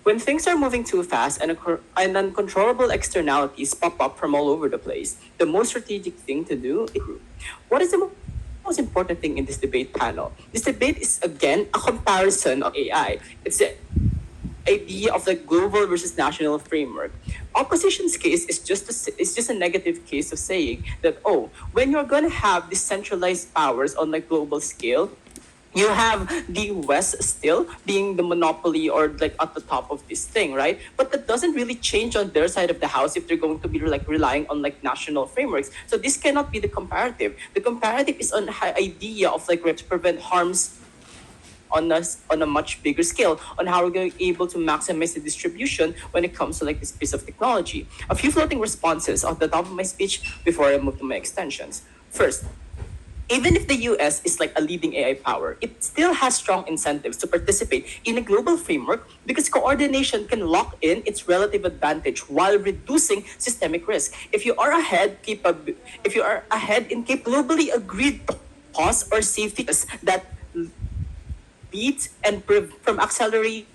When things are moving too fast and uncontrollable externalities pop up from all over the place, the most strategic thing to do is group. What is the most important thing in this debate panel? This debate is again a comparison of AI. It's the idea of the global versus national framework. Opposition's case is just a negative case of saying that, oh, when you're going to have decentralized powers on a global scale, you have the West still being the monopoly or like at the top of this thing, right? But that doesn't really change on their side of the house if they're going to be like relying on like national frameworks. So this cannot be the comparative. The comparative is on the idea of like to prevent harms on us on a much bigger scale on how we're going to be able to maximize the distribution when it comes to like this piece of technology. A few floating responses off the top of my speech before I move to my extensions. First, even if the US is like a leading AI power, it still has strong incentives to participate in a global framework because coordination can lock in its relative advantage while reducing systemic risk. If you are ahead in globally agreed costs or safety that leads and from accelerating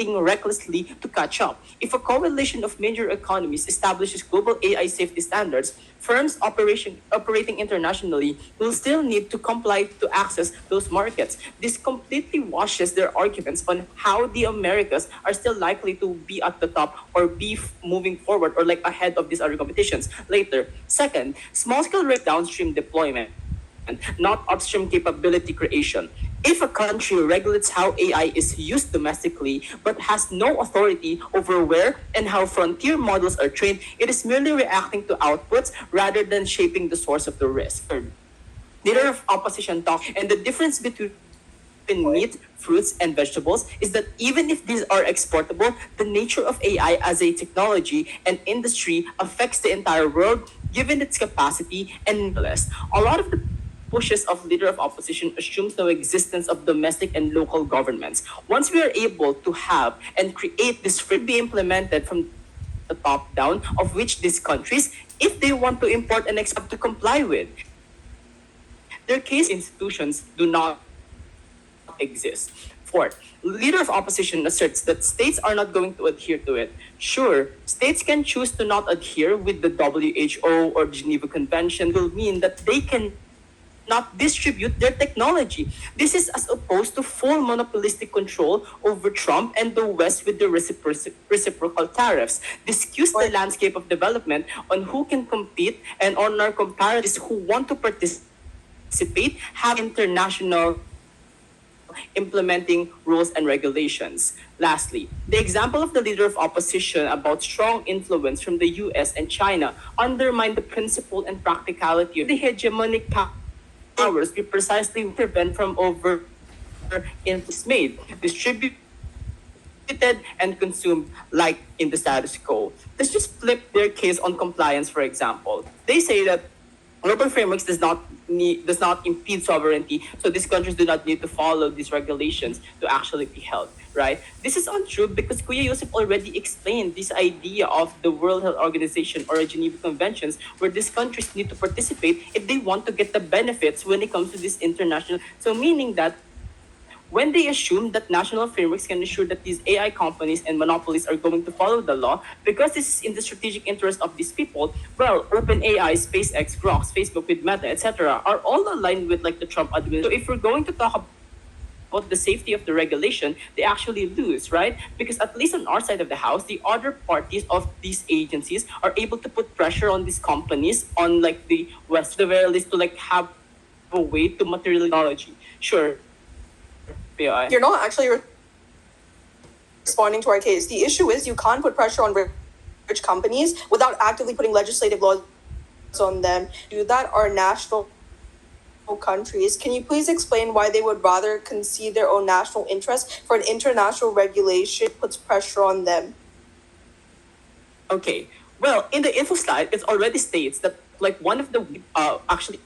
recklessly to catch up. If a coalition of major economies establishes global AI safety standards, firms operating internationally will still need to comply to access those markets. This completely washes their arguments on how the Americas are still likely to be at the top or be moving forward or like ahead of these other competitions later. Second, small-scale downstream deployment, not upstream capability creation. If a country regulates how AI is used domestically but has no authority over where and how frontier models are trained, it is merely reacting to outputs rather than shaping the source of the risk. Third, leader of opposition talk, and the difference between meat, fruits, and vegetables is that even if these are exportable, the nature of AI as a technology and industry affects the entire world given its capacity and less. A lot of the pushes of leader of opposition assumes no existence of domestic and local governments. Once we are able to have and create this free be implemented from the top down, of which these countries, if they want to import and export to comply with, their case institutions do not exist. Fourth, leader of opposition asserts that states are not going to adhere to it. Sure, states can choose to not adhere with the WHO or Geneva Convention will mean that they can not distribute their technology. This is as opposed to full monopolistic control over Trump and the West with the reciprocal tariffs. This skews the landscape of development on who can compete and on our comparatives who want to participate have international implementing rules and regulations. Lastly, the example of the leader of opposition about strong influence from the US and China undermine the principle and practicality of the hegemonic powers we precisely prevent from over influence made, distributed, and consumed like in the status quo. Let's just flip their case on compliance, for example. They say that global frameworks does not impede sovereignty, so these countries do not need to follow these regulations to actually be held, right? This is untrue because Kuya Yusuf already explained this idea of the World Health Organization or Geneva Conventions, where these countries need to participate if they want to get the benefits when it comes to this international. So meaning that when they assume that national frameworks can ensure that these AI companies and monopolies are going to follow the law because this is in the strategic interest of these people, well, OpenAI, SpaceX, Grok, Facebook with Meta, etc., are all aligned with like the Trump administration. So if we're going to talk about the safety of the regulation, they actually lose, right? Because at least on our side of the house, the other parties of these agencies are able to put pressure on these companies on like the West, the very least to like have a way to material technology. Sure. You're not actually responding to our case. The issue is you can't put pressure on rich companies without actively putting legislative laws on them. Do that are national countries. Can you please explain why they would rather concede their own national interests for an international regulation puts pressure on them? Okay. Well, in the info slide, it already states that like one of the actually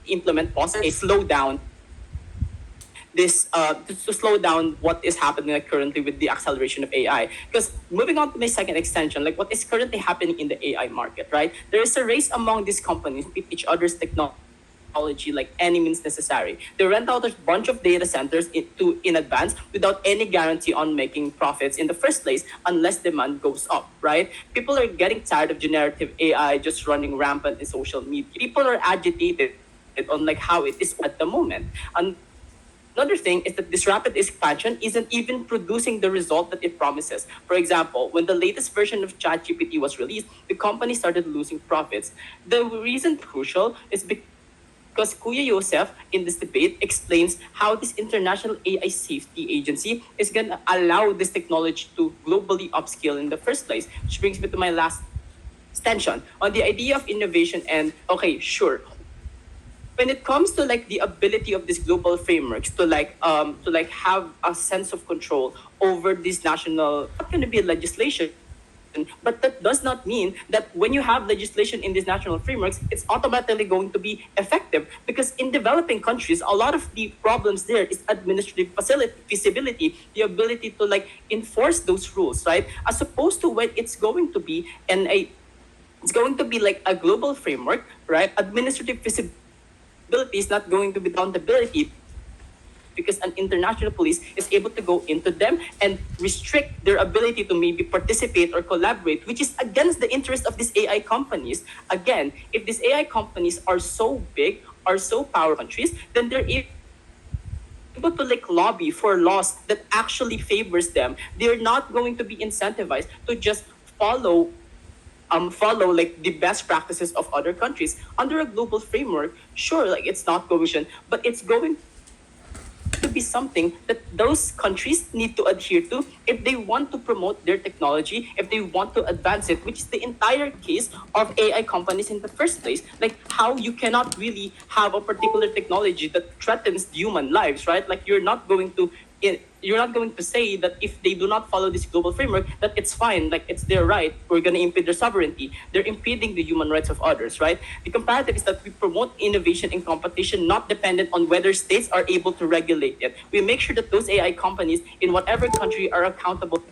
implement PauseAI slow down this to slow down what is happening like, currently with the acceleration of AI. Because moving on to my second extension, like what is currently happening in the AI market, right? There is a race among these companies with each other's technology technology like any means necessary. They rent out a bunch of data centers in advance without any guarantee on making profits in the first place unless demand goes up, right? People are getting tired of generative AI just running rampant in social media. People are agitated on like how it is at the moment. Another thing is that this rapid expansion isn't even producing the result that it promises. For example, when the latest version of ChatGPT was released, the company started losing profits. The reason crucial is because Kuya Yosef in this debate explains how this international AI safety agency is going to allow this technology to globally upscale in the first place. Which brings me to my last extension on the idea of innovation and okay, sure, when it comes to like the ability of these global frameworks to like have a sense of control over this national not going to be legislation, but that does not mean that when you have legislation in these national frameworks it's automatically going to be effective, because in developing countries a lot of the problems there is administrative feasibility, the ability to like enforce those rules, right? As opposed to when it's going to be it's going to be like a global framework, right? Administrative feasibility is not going to be accountability, because an international police is able to go into them and restrict their ability to maybe participate or collaborate, which is against the interest of these AI companies. Again, if these AI companies are so big, are so powerful countries, then they're able to like lobby for laws that actually favors them. They're not going to be incentivized to just follow follow like the best practices of other countries under a global framework. Sure, like it's not cohesion, but it's going to be something that those countries need to adhere to if they want to promote their technology, if they want to advance it, which is the entire case of AI companies in the first place. Like how you cannot really have a particular technology that threatens human lives, right? Like you're not going to say that if they do not follow this global framework that it's fine, like it's their right, we're going to impede their sovereignty. They're impeding the human rights of others, right? The comparative is that we promote innovation and competition not dependent on whether states are able to regulate it. We make sure that those AI companies in whatever country are accountable